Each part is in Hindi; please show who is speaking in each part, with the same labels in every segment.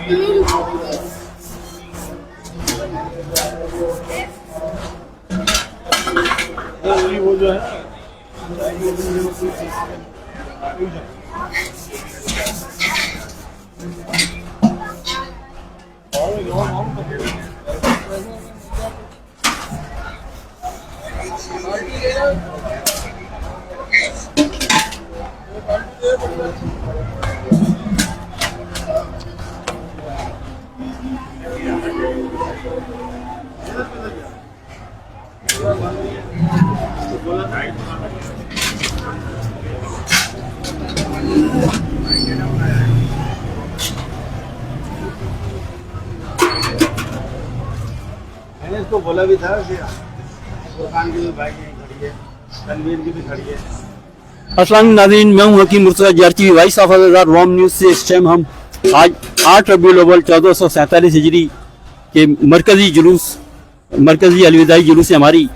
Speaker 1: वो जो है मैंने इसको बोला भी था कि दुकान की भी बाइक खड़ी है, तनवीर की भी खड़ी है।
Speaker 2: अस्सलाम नाज़रीन, मैं हूं हकीम मुर्तज़ा जारची। वाइस ऑफ रोम न्यूज़ से इस टाइम हम आज 8 रबीउल अव्वल 1447 हिजरी के मरकज़ी अलविदाई जुलूस हमारी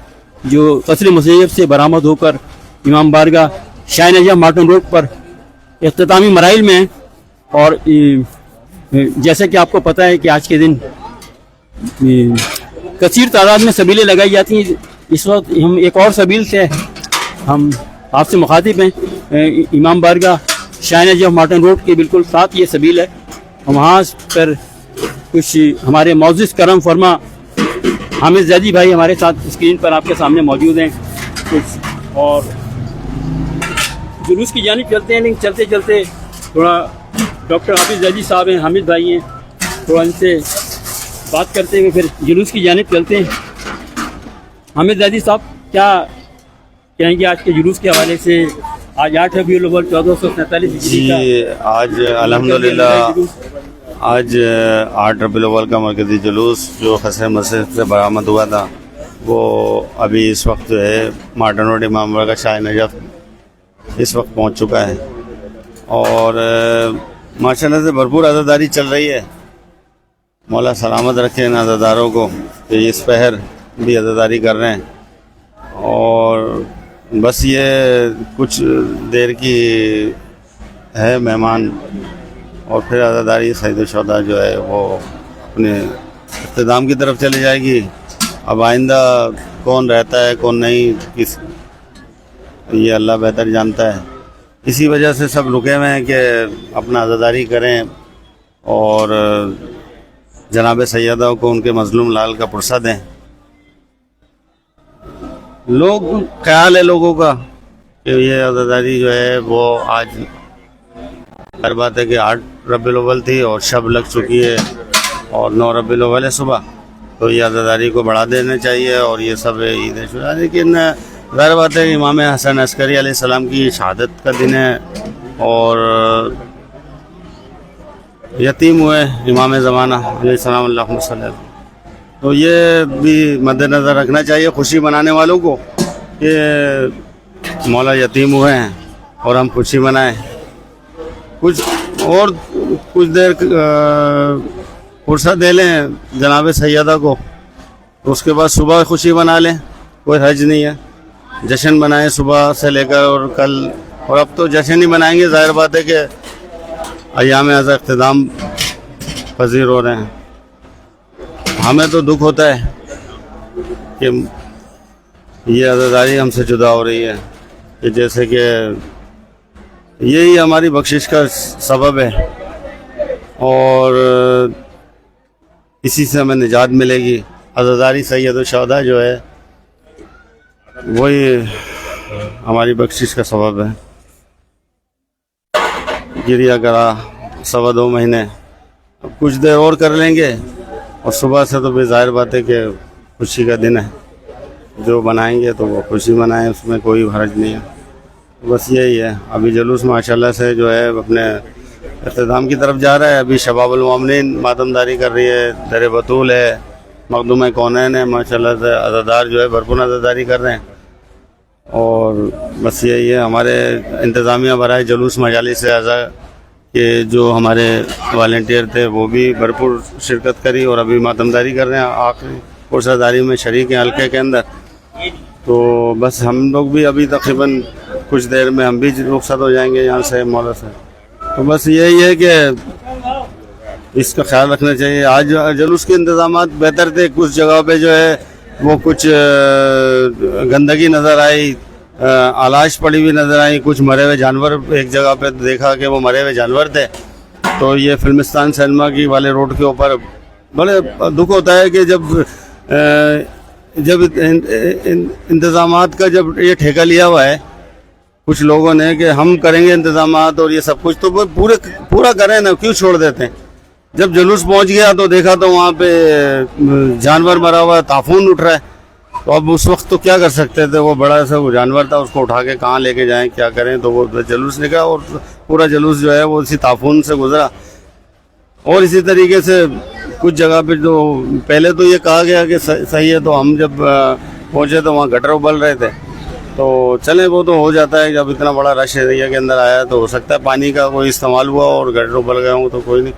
Speaker 2: जो क़स्र मुसय्यब से बरामद होकर इमाम बारगाह शाह नजफ मार्टन रोड पर इख्तितामी मराइल में है। और जैसे कि आपको पता है कि आज के दिन कसीर तादाद में सबीलें लगाई जाती हैं। इस वक्त हम एक और सबील से हम आपसे मुखातिब हैं। इमाम बारगाह शाह नजफ मार्टन रोड के बिल्कुल साथ ये सबील है। वहाँ पर कुछ हमारे मौजूद करम फरमा हामिद जैदी भाई हमारे साथ स्क्रीन पर आपके सामने मौजूद हैं। कुछ और जुलूस की जानिब चलते हैं, लेकिन चलते चलते थोड़ा डॉक्टर हाफिज़ जैदी साहब हैं, हामिद भाई हैं, थोड़ा इनसे बात करते हुए फिर जुलूस की जानिब चलते हैं। हामिद जैदी साहब, क्या कहेंगे आज के जुलूस के हवाले से? आज 8 रबीउल अव्वल 1447 हिजरी का
Speaker 3: आज अल्हम्दुलिल्लाह आज 8 रबीउल अव्वल का मरकज़ी जुलूस जो क़स्र मुसय्यब से बरामद हुआ था वो अभी इस वक्त जो है मार्टन रोड इमाम बारगाह शाह नजफ इस वक्त पहुंच चुका है। और माशाअल्लाह से भरपूर अज़ादारी चल रही है। मौला सलामत रखे इन अज़ादारों को कि इस पहर भी अज़ादारी कर रहे हैं। और बस ये कुछ देर की है मेहमान और फिर अज़ादारी सईद शुहदा जो है वो अपने इख्तिताम की तरफ चली जाएगी। अब आइंदा कौन रहता है कौन नहीं, किस ये अल्लाह बेहतर जानता है। इसी वजह से सब रुके हुए हैं कि अपना अज़ादारी करें और जनाब सैयदा को उनके मजलूम लाल का पुरसा दें। लोग ख्याल है लोगों का कि ये अज़ादारी जो है वो आज हर बात है कि 8 रबीउल अव्वल थी और शब लग चुकी है और 9 रबीउल अव्वल है सुबह, तो ये अज़ादारी को बढ़ा देना चाहिए और ये सब ईद शुरा। लेकिन ज़ाहिर बात है इमाम हसन अस्करी अलैहिस्सलाम की शहादत का दिन है और यतीम हुए इमाम ज़माना अलैहिस्सलाम अल्लाहुम्मा सल्ली अलैहि, तो ये भी मद्देनज़र रखना चाहिए खुशी मनाने वालों को कि मौला यतीम हुए हैं और हम खुशी मनाएं। कुछ देर फुर्सत दे लें जनाब सैयदा को, तो उसके बाद सुबह खुशी मना लें, कोई हर्ज नहीं है। जश्न बनाएं सुबह से लेकर और कल, और अब तो जश्न ही मनाएंगे। ज़ाहिर बात है कि अय्याम अज़ा इख्तिताम पज़ीर हो रहे हैं। हमें तो दुख होता है कि ये अज़ादारी हमसे जुदा हो रही है, कि जैसे कि यही हमारी बख्शिश का सबब है और इसी से हमें निजात मिलेगी। अज़ादारी सैयद शुहदा जो है वही हमारी बख्शिश का सबब है। गिरिया करा 2.25 महीने, अब कुछ देर और कर लेंगे और सुबह से तो बेज़ाहिर बात है कि खुशी का दिन है। जो बनाएंगे तो वो खुशी मनाएं, उसमें कोई हर्ज नहीं है। बस यही है। अभी जुलूस माशाल्लाह से जो है अपने इख्तिताम की तरफ जा रहा है। अभी शबाबुल मोमिनीन मातमदारी कर रही है, दर बतूल है, मखदूम कौनैन है। माशाल्लाह से अज़ादार जो है भरपूर अज़ादारी कर रहे हैं। और बस यही है हमारे इंतज़ामिया बराए जुलूस मजालिस अज़ा के जो हमारे वॉलंटियर थे वो भी भरपूर शिरकत करी और अभी मातमदारी कर रहे हैं, आखिरी पुरसादारी में शरीक हैं हल्के के अंदर। तो बस हम लोग भी अभी तकरीबन कुछ देर में हम भी रुखसत हो जाएंगे यहाँ से मौला से। तो बस यही है कि इसका ख्याल रखना चाहिए। आज जुलूस के इंतजाम बेहतर थे, कुछ जगह पे जो है वो कुछ गंदगी नज़र आई, आलाश पड़ी हुई नज़र आई, कुछ मरे हुए जानवर एक जगह पे देखा कि वो मरे हुए जानवर थे। तो ये फिल्मिस्तान सिनेमा की वाले रोड के ऊपर बड़े दुख होता है कि जब इंतज़ामात का जब ये ठेका लिया हुआ है कुछ लोगों ने कि हम करेंगे इंतज़ामात और ये सब कुछ, तो वो पूरा करें ना, क्यों छोड़ देते हैं। जब जुलूस पहुंच गया तो देखा तो वहाँ पे जानवर मरा हुआ है, ताफून उठ रहा है। तो अब उस वक्त तो क्या कर सकते थे, वो बड़ा सा वो जानवर था, उसको उठा के कहाँ लेके जाएं, क्या करें। तो वो जुलूस निकला और पूरा जुलूस जो है वो इसी ताफून से गुजरा। और इसी तरीके से कुछ जगह पे जो पहले तो ये कहा गया कि सही है, तो हम जब पहुँचे तो वहाँ गटर उबल रहे थे। तो चले, वो तो हो जाता है, जब इतना बड़ा रश एरिया के अंदर आया तो हो सकता है पानी का कोई इस्तेमाल हुआ और गटर उबल गया हूँ, तो कोई नहीं।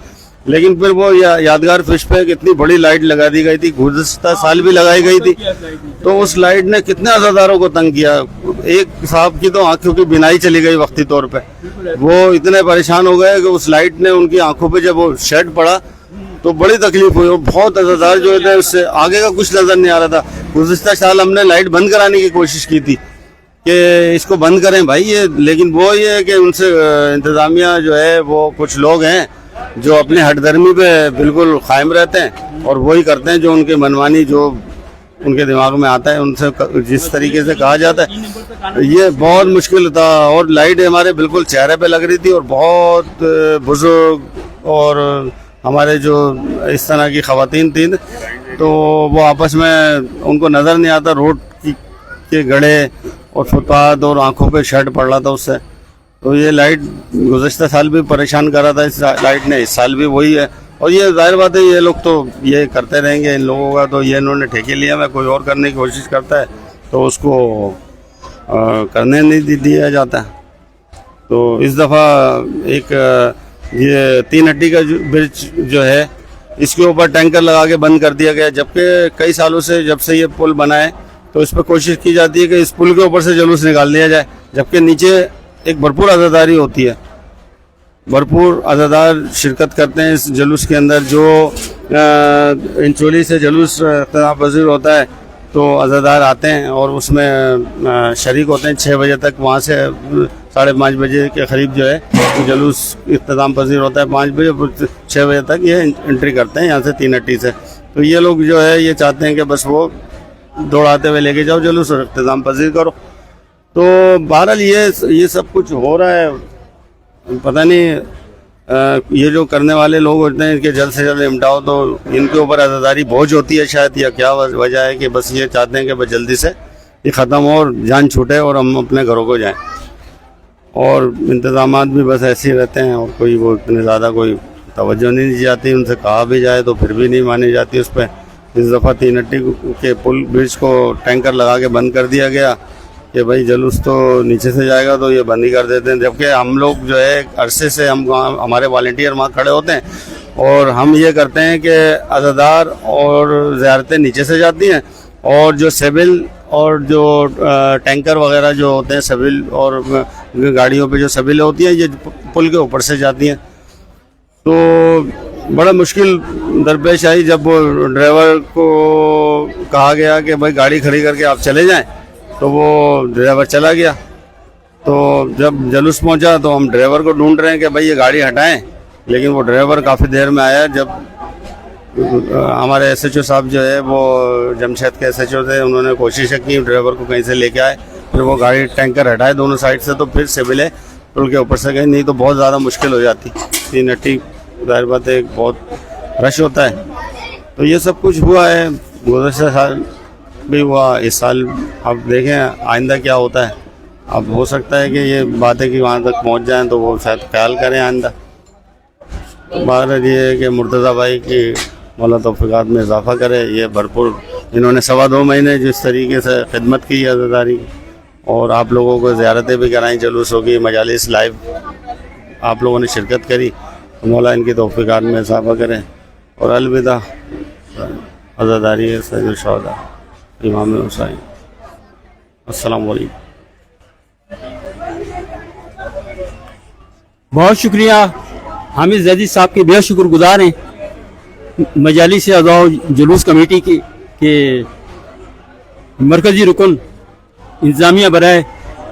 Speaker 3: लेकिन फिर वो यादगार फिश पे कितनी बड़ी लाइट लगा दी गई थी, गुज़श्ता साल भी लगाई गई थी। तो उस लाइट ने कितने अज़ादारों को तंग किया। एक साहब की तो आंखों की बिनाई चली गई वक्ती तौर पे, वो इतने परेशान हो गए कि उस लाइट ने उनकी आंखों पे जब वो शेड पड़ा तो बड़ी तकलीफ हुई। बहुत अज़ादार जो थे, उससे आगे का कुछ नज़र नहीं आ रहा था। गुज़श्ता साल हमने लाइट बंद कराने की कोशिश की थी कि इसको बंद करें भाई ये, लेकिन वो ये है कि उनसे इंतज़ामिया जो है वो कुछ लोग हैं जो अपने हटधर्मी पे बिल्कुल कायम रहते हैं और वही करते हैं जो उनके मनमानी जो उनके दिमाग में आता है, उनसे जिस तरीके से कहा जाता है। ये बहुत मुश्किल था और लाइट हमारे बिल्कुल चेहरे पे लग रही थी और बहुत बुजुर्ग और हमारे जो इस तरह की ख़वातीन थी तो वो आपस में उनको नज़र नहीं आता, रोड के गड़े और फुटपाथ और आंखों पे शर्ट पड़ रहा था उससे। तो ये लाइट गुज़श्ता साल भी परेशान कर रहा था, इस लाइट ने इस साल भी वही है। और ये जाहिर बात है, ये लोग तो ये करते रहेंगे, इन लोगों का तो ये इन्होंने ठेके लिया में कोई और करने की कोशिश करता है तो उसको करने नहीं दिया जाता। तो इस दफ़ा एक ये 3 हड्डी का ब्रिज जो है इसके ऊपर टैंकर लगा के बंद कर दिया गया, जबकि कई सालों से जब से ये पुल बना है तो इस पर कोशिश की जाती है कि इस पुल के ऊपर से जुलूस निकाल दिया जाए, जबकि नीचे एक भरपूर अज़ादारी होती है, भरपूर अज़ादार शिरकत करते हैं इस जुलूस के अंदर। जो इंचोली से जुलूस इख्तिताम पज़ीर होता है तो अज़ादार आते हैं और उसमें शरीक होते हैं 6 बजे तक। वहाँ से 5:30 बजे के करीब जो है जुलूस इख्तिताम पज़ीर होता है, 5 बजे 6 बजे तक ये एंट्री करते हैं यहाँ से 3 हट्टी से। तो ये लोग जो है ये चाहते हैं कि बस वो दौड़ाते हुए लेके जाओ जुलूस और इख्तिताम पज़ीर करो। तो बहरहाल ये सब कुछ हो रहा है, पता नहीं ये जो करने वाले लोग होते हैं इनके जल्द से जल्द निपटाओ, तो इनके ऊपर अज़ादारी बोझ होती है शायद, या क्या वजह है कि बस ये चाहते हैं कि बस जल्दी से ये ख़त्म हो और जान छूटे और हम अपने घरों को जाएं। और इंतज़ामात भी बस ऐसे ही रहते हैं और कोई वो इतने ज़्यादा कोई तवज्जो नहीं दी जाती, उनसे कहा भी जाए तो फिर भी नहीं मानी जाती उस पर। इस दफ़ा 3 हट्टी के पुल ब्रिज को टैंकर लगा के बंद कर दिया गया कि भाई जुलूस तो नीचे से जाएगा तो ये बंद ही कर देते हैं, जबकि हम लोग जो है अरसे से हमारे वॉलंटियर वहाँ खड़े होते हैं और हम ये करते हैं कि अज़ादार और ज़ियारतें नीचे से जाती हैं और जो सिविल और जो टैंकर वगैरह जो होते हैं सिविल और गाड़ियों पे जो सिविल होती हैं ये पुल के ऊपर से जाती हैं। तो बड़ा मुश्किल दरपेश आई जब वो ड्राइवर को कहा गया कि भाई गाड़ी खड़ी करके आप चले जाएं, तो वो ड्राइवर चला गया। तो जब जुलूस पहुंचा तो हम ड्राइवर को ढूंढ रहे हैं कि भाई ये गाड़ी हटाएं, लेकिन वो ड्राइवर काफ़ी देर में आया। जब हमारे SHO साहब जो है वो जमशेद के SHO थे, उन्होंने कोशिश की ड्राइवर को कहीं से लेके आए, फिर वो गाड़ी टैंकर हटाए दोनों साइड से, तो फिर सिविल पुल के ऊपर से गई, नहीं तो बहुत ज़्यादा मुश्किल हो जाती। 3 हट्टी जाहिर बात है बहुत रश होता है। तो ये सब कुछ हुआ है, गुज़श्ता साल भी हुआ, इस साल अब देखें आइंदा क्या होता है। अब हो सकता है कि ये बातें कि वहाँ तक पहुँच जाएं तो वो शायद ख्याल करें आइंदा। बात ये है कि मुर्तज़ा भाई की मौला तौफ़ीक़ात में इजाफ़ा करे। ये भरपूर इन्होंने 2.25 महीने जिस तरीके से खिदमत की अज़ादारी, और आप लोगों को ज़ियारतें भी कराई, जुलूस होगी, मजालिस लाइव आप लोगों ने शिरकत करी, मौला इनकी तौफ़ीक़ात में इजाफ़ा करें। और अलविदा अज़ादारी है सैयद शोहदा इमाम हुसैन। अस्सलाम वालेकुम।
Speaker 2: बहुत शुक्रिया हामिद जैदी साहब के बेहद शुक्रगुजार हैं। मजालिस अज़ा जुलूस कमेटी के मरकज़ी रुकन इंतज़ामिया बराए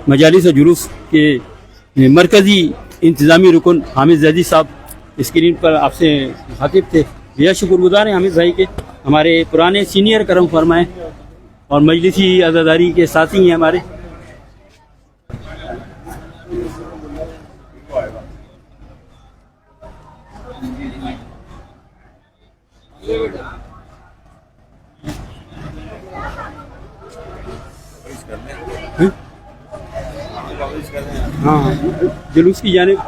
Speaker 2: मजालिस जुलूस के मरकज़ी इंतज़ामी रुकन हामिद जैदी साहब स्क्रीन पर आपसे मुखातिब थे। बेहद शुक्रगुजार हैं हामिद भाई के, हमारे पुराने सीनियर करम फरमाएँ और मजलिसी अज़ादारी के साथी हैं हमारे। हाँ, जुलूस की जानिब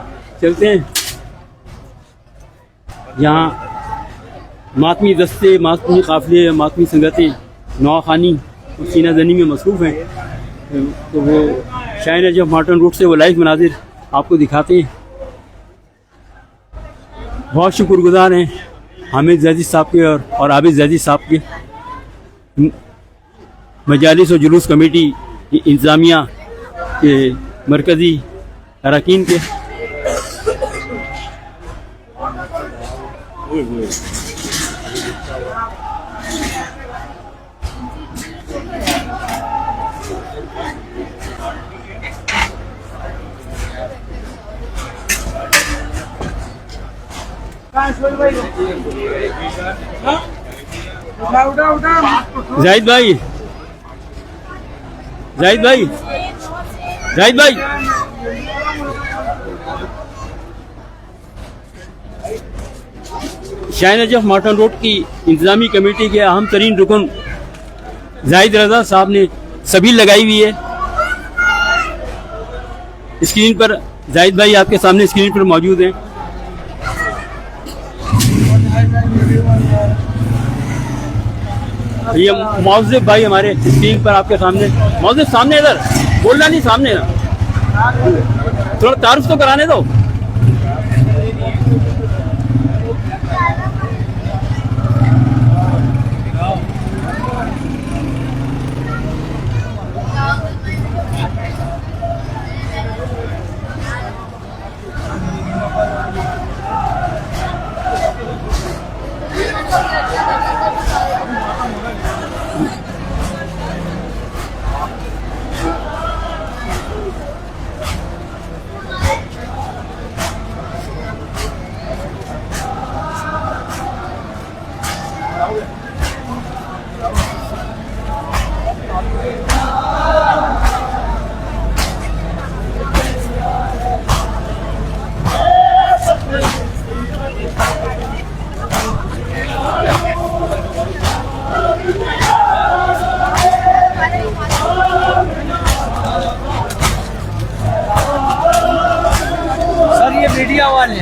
Speaker 2: चलते हैं। यहाँ मातमी दस्ते, मातमी काफ़िले, मातमी संगतें नवाखानी और सीना जनी में मसरूफ़ हैं। तो वो शायद जब मार्टन रोड से वो लाइव मनाजिर आपको दिखाते हैं। बहुत शुक्रगुजार हैं हामिद जैदी साहब के और आबिद जैदी साहब के, मजालिस और जुलूस कमेटी इंतज़ामिया के मरकज़ी अरकान के। जाहिद भाई, जाहिद भाई, जाहिद भाई, शाह नजफ मार्टन रोड की इंतजामी कमेटी के अहम तरीन रुकन जाहिद रजा साहब ने सबील लगाई हुई है। स्क्रीन पर जाहिद भाई आपके सामने स्क्रीन पर मौजूद हैं। ये मौज़िब भाई हमारे स्क्रीन पर आपके सामने। मौज़िब सामने, इधर बोलना नहीं, सामने ना, थोड़ा तारुफ तो कराने दो।
Speaker 4: मीडिया वाले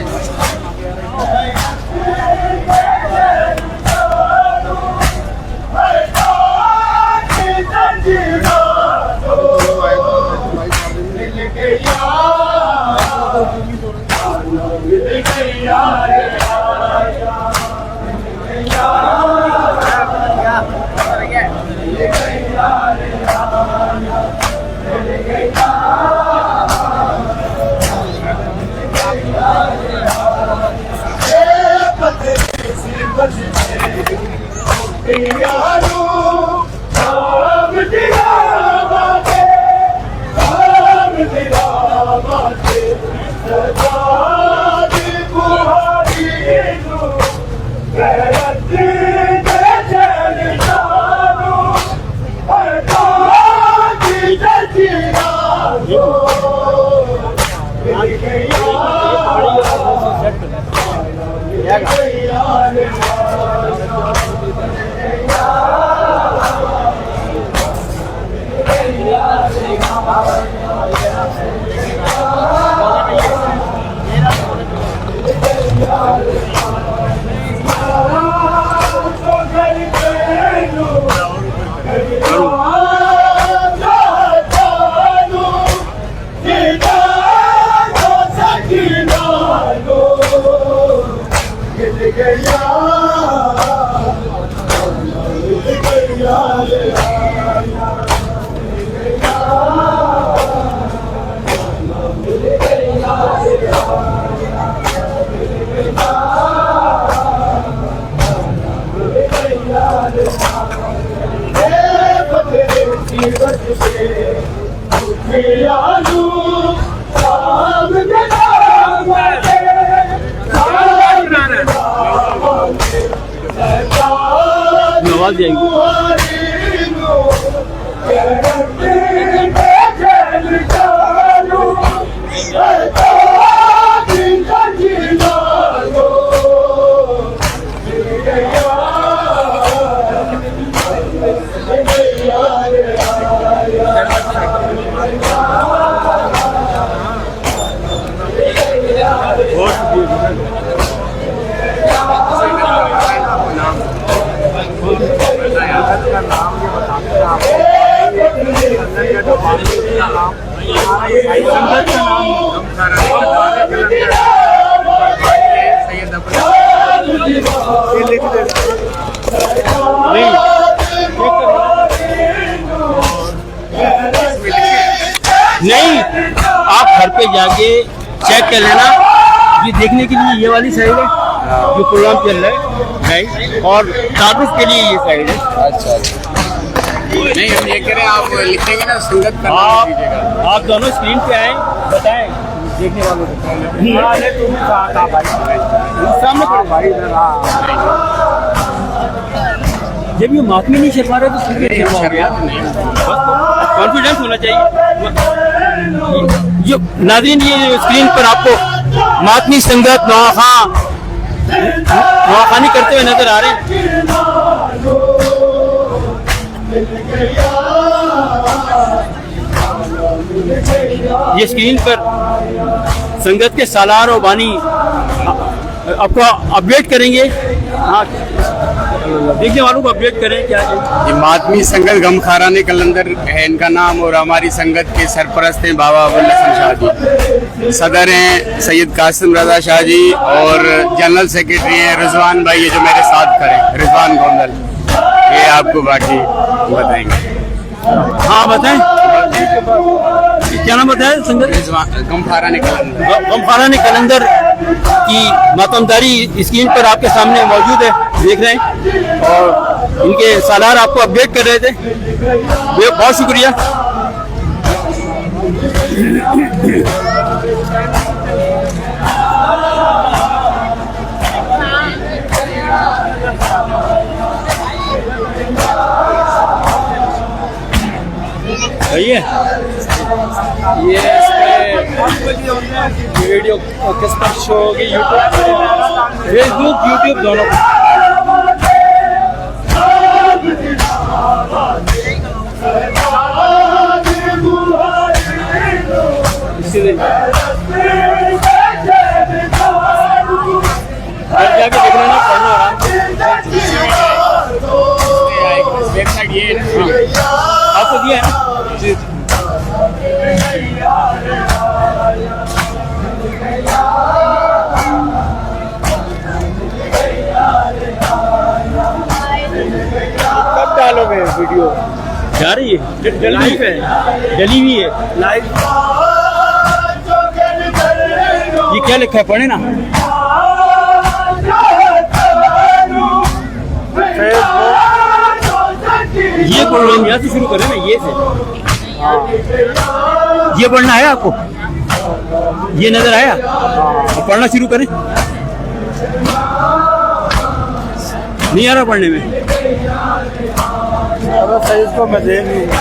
Speaker 2: आवाज जाएगी। नहीं, आप घर पे जाके चेक कर लेना, ये देखने के लिए ये वाली साइड है जो प्रोग्राम चल रहा है, राइट, और तारुफ के लिए ये साइड है।
Speaker 4: अच्छा नहीं, हम ये कह रहे हैं आप लिखेंगे ना संगत का नाम दीजिएगा।
Speaker 2: आप दोनों स्क्रीन पे आए, बताएं देखने वालों को। सामने भाई, जब ये मातमी नहीं शर्मा रहे तो कॉन्फिडेंस होना चाहिए। जो नाज़रीन, ये स्क्रीन पर आपको मातमी संगत नवाखानी करते हुए नजर आ रहे हैं। ये स्क्रीन पर संगत के सालार और बानी आपको अपडेट करेंगे। हाँ, देखने वालों को अपडेट करें क्या है।
Speaker 4: ये मातमी संगत गमखाराने कलंदर है इनका नाम, और हमारी संगत के सरपरस्त हैं बाबा अबुल हसन शाह जी, सदर हैं सैयद कासिम रजा शाह जी, और जनरल सेक्रेटरी हैं रिजवान भाई, ये जो मेरे साथ खड़े रिजवान गोंदल, ये आपको बाकी बताएंगे।
Speaker 2: हाँ बताएं, क्या नाम बताया संगत?
Speaker 4: गमखाराने कलंदर।
Speaker 2: गमखाराने कलंदर की मातमदारी स्क्रीन पर आपके सामने मौजूद है, देख रहे हैं, और इनके सालार आपको अपडेट कर रहे थे। बहुत शुक्रिया। भैया ये वीडियो किस पर शो होगी? यूट्यूब, फेसबुक, यूट्यूब दोनों पर। इसीलिए जाके देखना ना, पढ़ना आराम से।
Speaker 4: वेबसाइट ये है,
Speaker 2: आपको दिया है ना? जी।
Speaker 1: कब डालोगे वीडियो?
Speaker 2: जा रही है, लाइव है, डली हुई है लाइव। ये क्या लिखा है, पढ़े ना। ये प्रोग्राम यहाँ से शुरू करें ना, ये से। ये पढ़ना है आपको, ये नजर आया? तो पढ़ना शुरू करें। नहीं आ रहा पढ़ने में?
Speaker 1: सही इसको मैं देख लूँगा।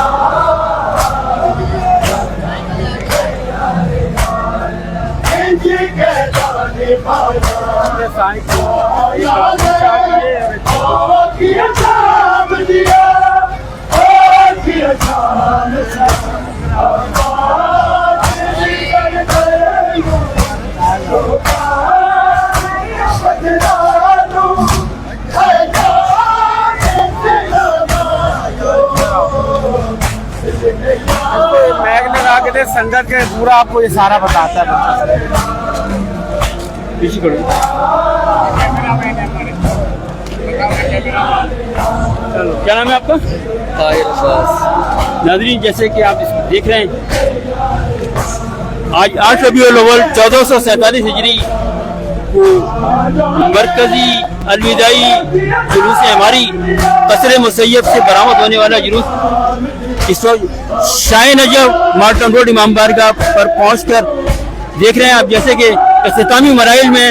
Speaker 1: मैग लगा के दे, संगत के पूरा आपको ये सारा बताता है। पीछे करो। क्या नाम है आपका? नाज़रीन, जैसे कि आप देख रहे हैं, आज 8 रबीउल अव्वल 1447 हिजरी को मरकजी अलविदाई जुलूस हमारी कसरे मुसैयब से बरामद होने वाला जुलूस
Speaker 2: इस वक्त शाह नजफ मार्टन रोड इमाम बारगाह पर पहुंचकर देख रहे हैं आप जैसे कि इख्तितामी मराइल में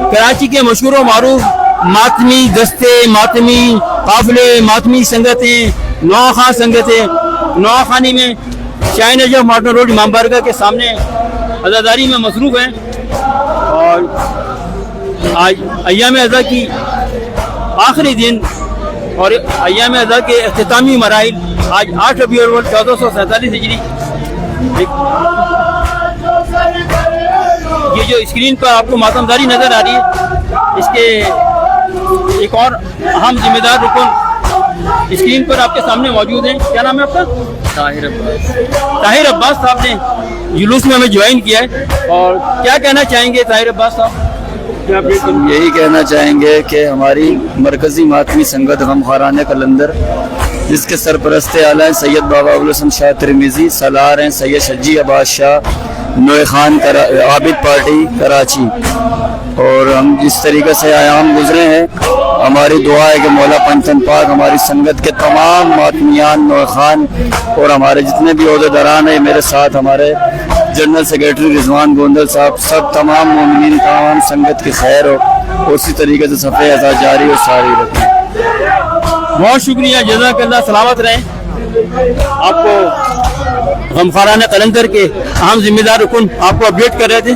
Speaker 2: कराची के मशहूर मारूफ मातमी दस्ते, मातमी काफिले, मातमी संगतें, नौखां संगतें नौखानी में शाह नजफ मार्टन रोड इमाम बारगाह के सामने अज़ादारी में मसरूफ़ हैं। और आज अय्याम अज़ा की आखिरी दिन और अय्याम अज़ा के इख्तितामी मराइल आज 8 रबीउल अव्वल 1447 हिजरी। ये जो स्क्रीन पर आपको मातमदारी नजर आ रही है, इसके एक और अहम जिम्मेदार रुकन स्क्रीन पर आपके सामने मौजूद हैं। क्या नाम है आपका? ताहिर अब्बास साहब ने जुलूस में हमें ज्वाइन किया है। और क्या कहना चाहेंगे ताहिर अब्बास साहब?
Speaker 5: यही कहना चाहेंगे कि हमारी मरकज़ी मातमी संगत गमखारान कलंदर, जिसके सरपरस्त आला हैं सैयद बाबा अबुल हसन शाह तिरमिज़ी, सलार हैं सैयद शज्जी अब्बास शाह नोए खान आबिद पार्टी कराची, और हम जिस तरीके से आयाम गुजरे हैं, हमारी दुआ है कि मौला पंचन पाक हमारी संगत के तमाम मातमियान, नोए खान और हमारे जितने भी ओहदेदारान हैं, मेरे साथ हमारे जनरल सेक्रेटरी रिजवान गोंदल साहब, सब तमाम मोमिनीन, तमाम संगत की खैर हो, उसी तरीके से सफ़े अज़ा जारी और सारी रखें।
Speaker 2: बहुत शुक्रिया, जज़ाकल्लाह, सलामत रहें। आपको गमखारान कलंदर के अहम जिम्मेदार रुकन आपको अपडेट कर रहे थे।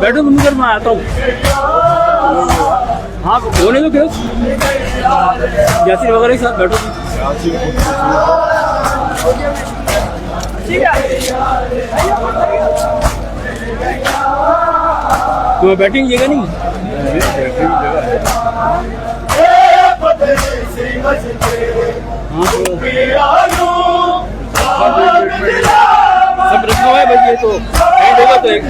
Speaker 2: बैठो, तुम इधर मैं आता हूँ। हाँ बोले तो क्या यासिर वगैरह के साथ बैठो। तुम्हें बैठेंगे जगह नहीं? सब रखा हुआ है भाई, ये तो नहीं देगा तो एक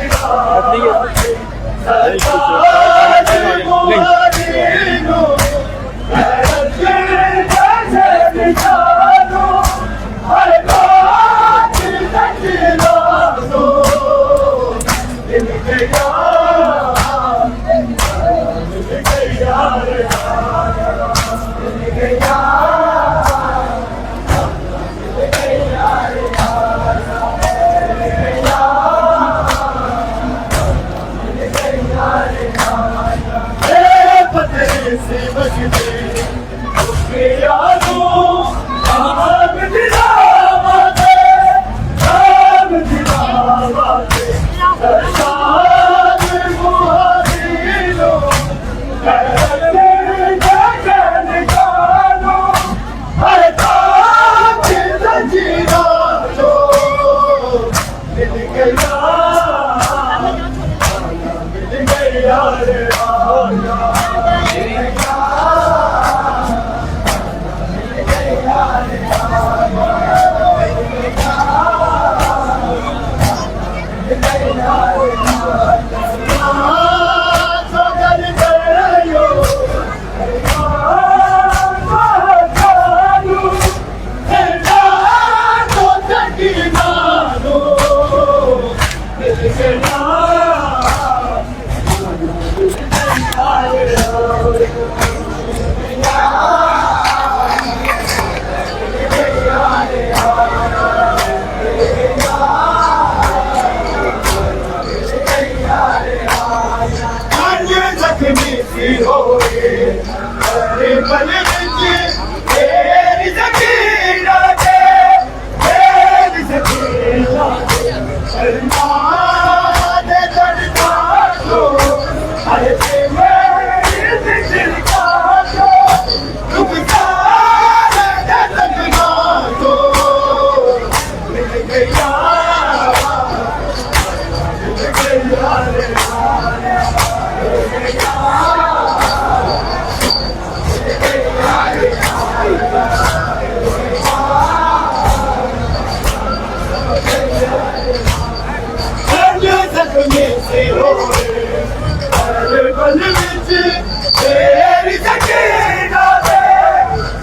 Speaker 1: मेरी सकीना दे,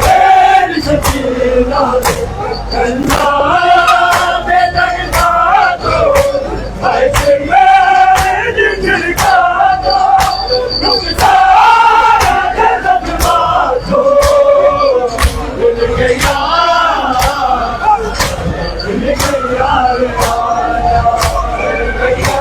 Speaker 1: मेरी सकीना दे, अल्लाह बेदर्दा दो, ऐसे मेरी दिल का दो, रुखसारा के जज्बा दो, दिल के यार, दिल के यार आया, दिल के यार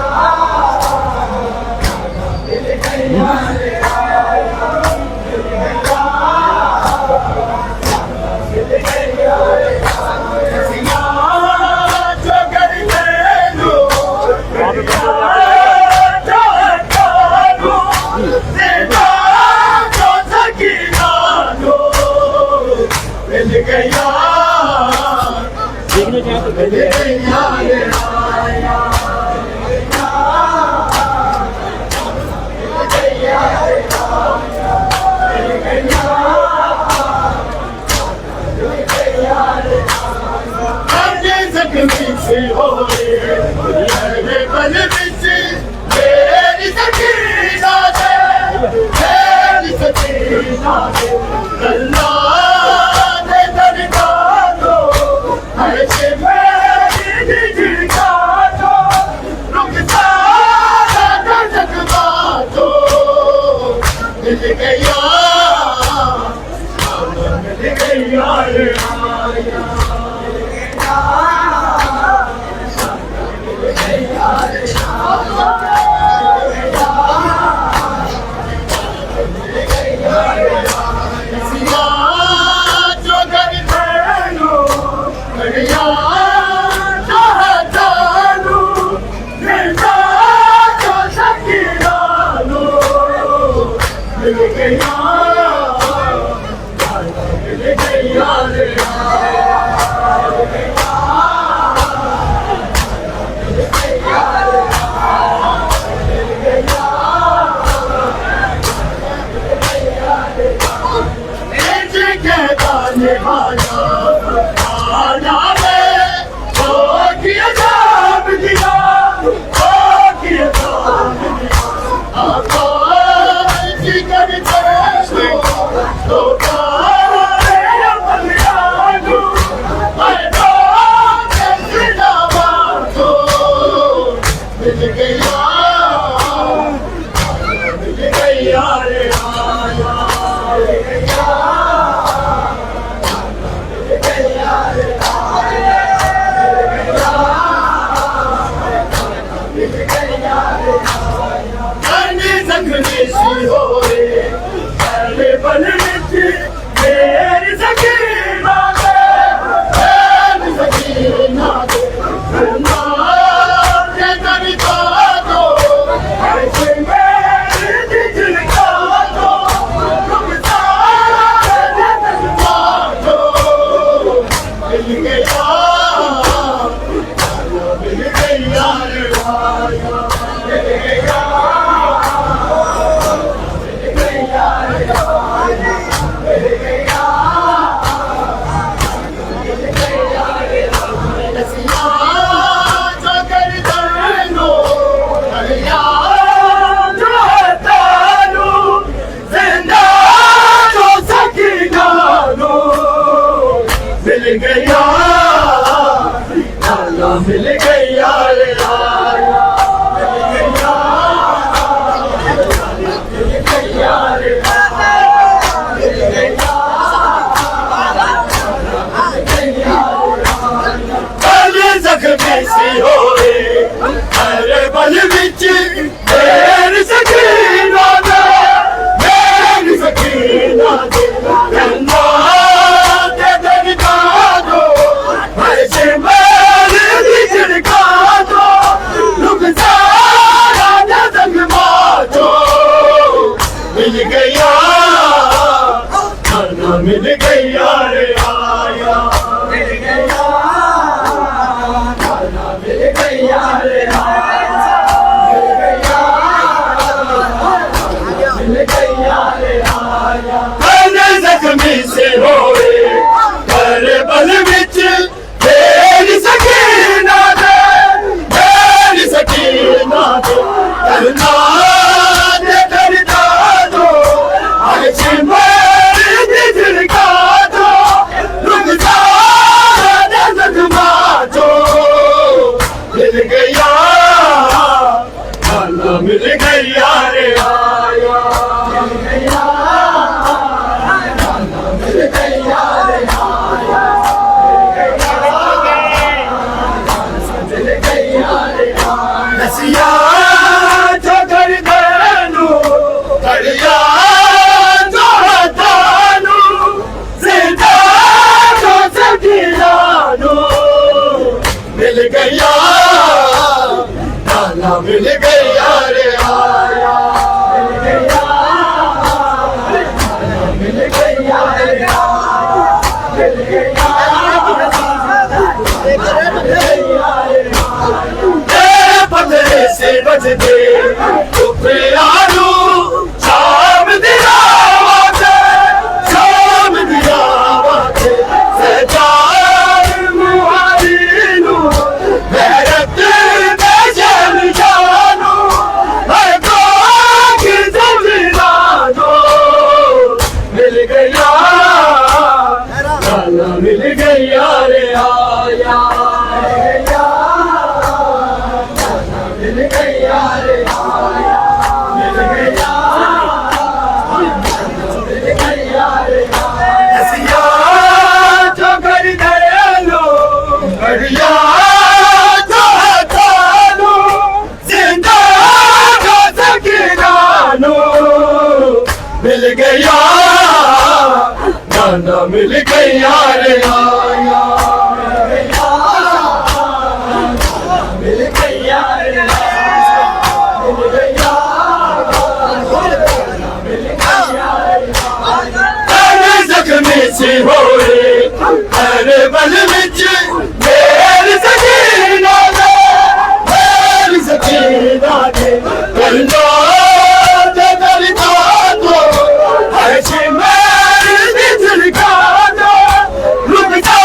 Speaker 6: Let's मिल गया, नाना मिल गया रे आया, मिल गया, मिल गया रे आया, मिल गया, पतरे से बजते आलू शाम दिया बाते, शाम दिया बाते, सजार मुहारिनु मेहरत बेजन जानू, हर कोई जजरानो मिल गया, नाना मिल गया रे आया, मिल गया रे आया, मिल गया, मिल गया रे आया, ऐसिया जो कर दयालु, बढ़िया जो हतालु, जिंदा जो सकीनानु मिल गया, नाना मिल गया रे आया, मिल गया रे आया, मिल गया, मिल गया रे आया, अरे जख्मी सी होए, अरे बल विच मेरी सकीना दे, मेरी सकीना दे, करना दे दरिता तो, ऐसी मेरी दिल का दो, रुक जा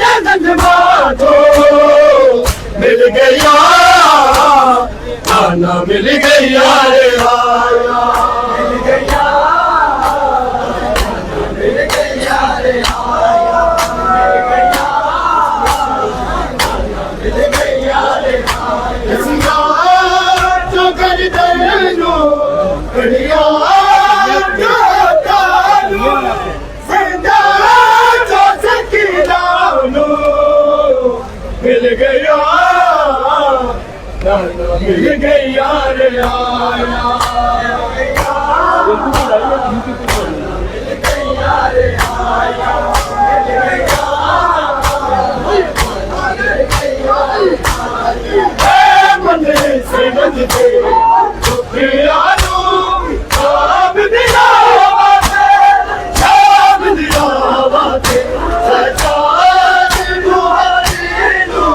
Speaker 6: दे जज्बा तो, मिल गया, नाना मिल गया रे आया, मिल गया, मिल गया रे आया, मिल गया रे आया, ऐसिया जो कर दयालु, बढ़िया जो हतालु, जिंदा जो सकीनानु मिल गया, नाना मिल गया रे आया, मिल गया रे आया, मिल गया, मंदिर से बजते आलू शाम दिया बाते, शाम दिया बाते, सजार मुहारिनु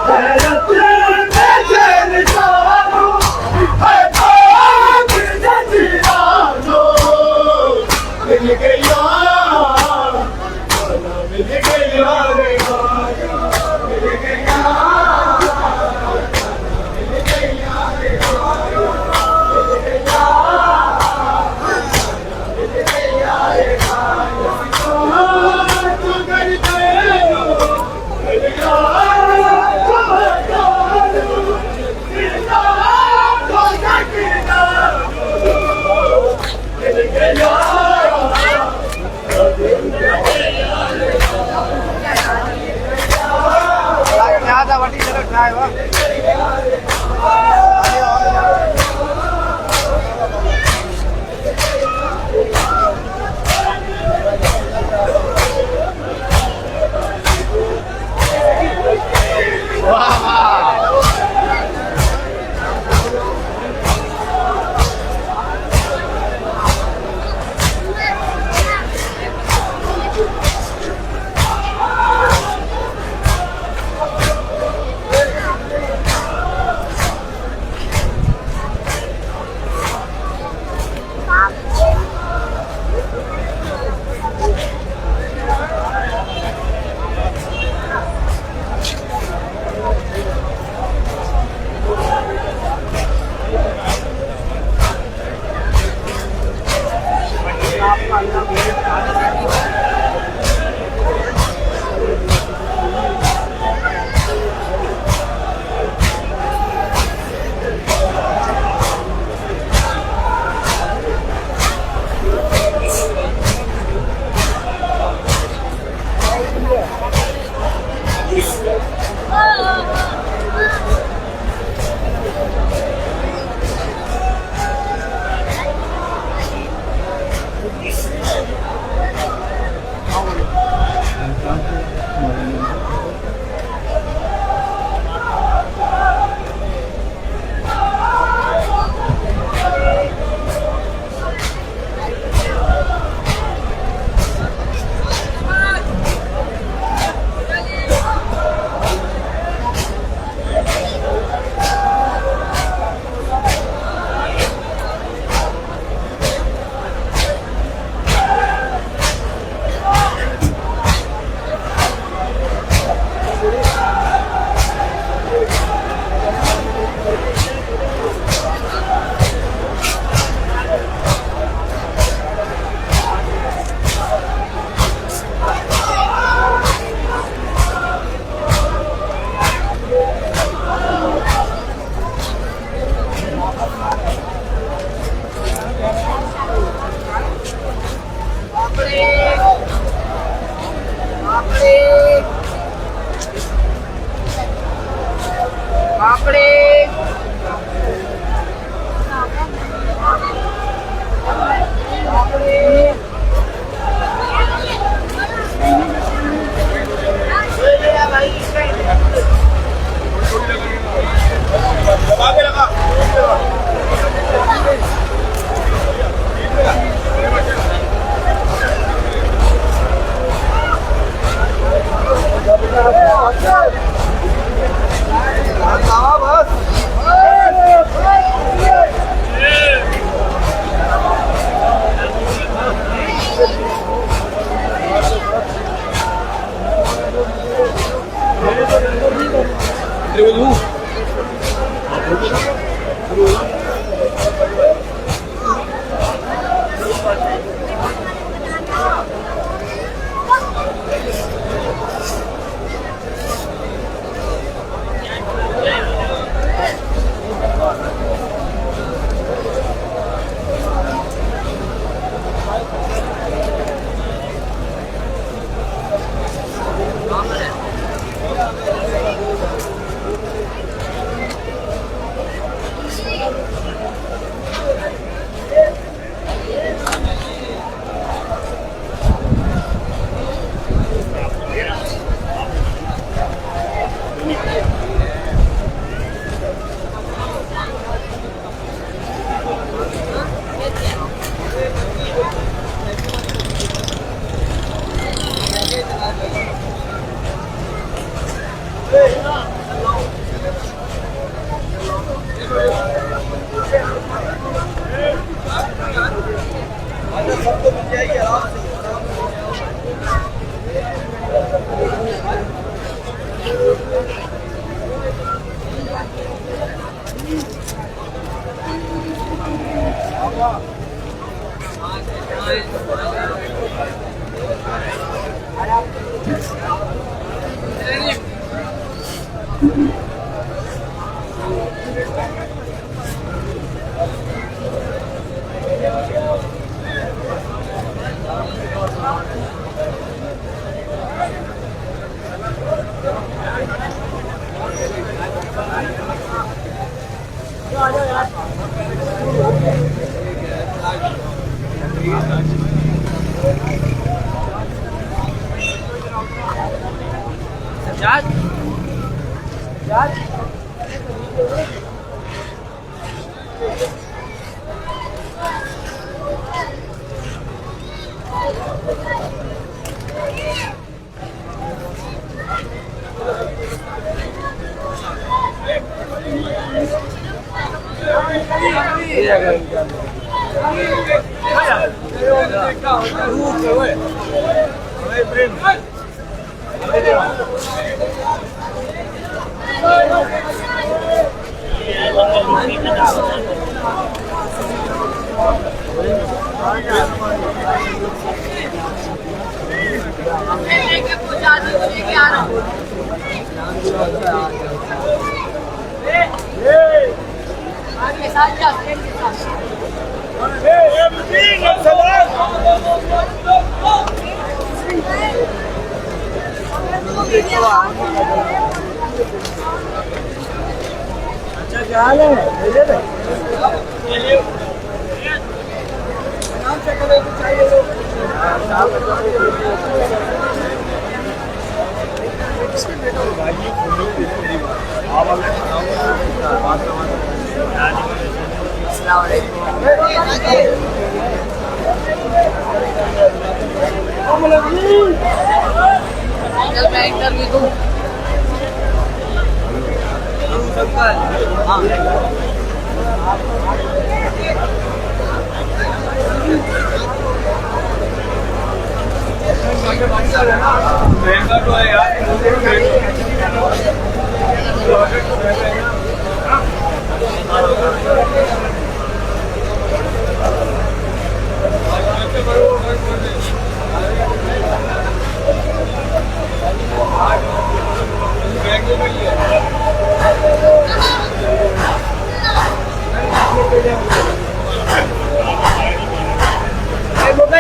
Speaker 6: मेहरत बेजन जानू, हर कोई जजरानो मिल गया, नाना मिल गया रे आया, मिल गया, मिल गया रे आया, मिल गया, मिल गया रे आया, जो कर दयालु, बढ़िया जो हतालु, जिंदा जो सकीनानु मिल गया,
Speaker 1: ज़्यादा बड़ी जगह ट्राई हुआ
Speaker 7: कपड़े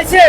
Speaker 6: कैसे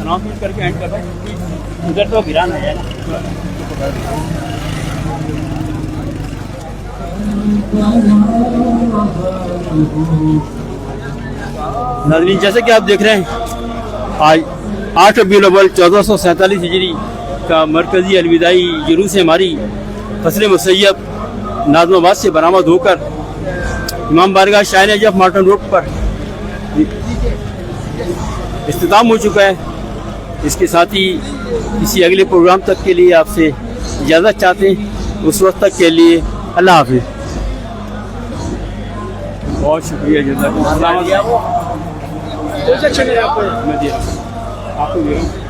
Speaker 2: अनाउंसमेंट करके एंड कर रहे उधर तो गिराना है ना। नाज़रीन, जैसे कि आप देख रहे हैं आज 8 रबीउल अव्वल 1447 हिजरी का मरकज़ी अलविदाई जुलूस हमारी फसले मुसैयब नाज़माबाद से बरामद होकर इमाम बारगाह शाह नजफ मार्टन रोड पर इख्तिताम हो चुका है। इसके साथ ही किसी अगले प्रोग्राम तक के लिए आपसे इजाज़त चाहते हैं। उस वक्त तक के लिए अल्लाह हाफ़िज़। बहुत शुक्रिया जज़ाकल्लाह। आपको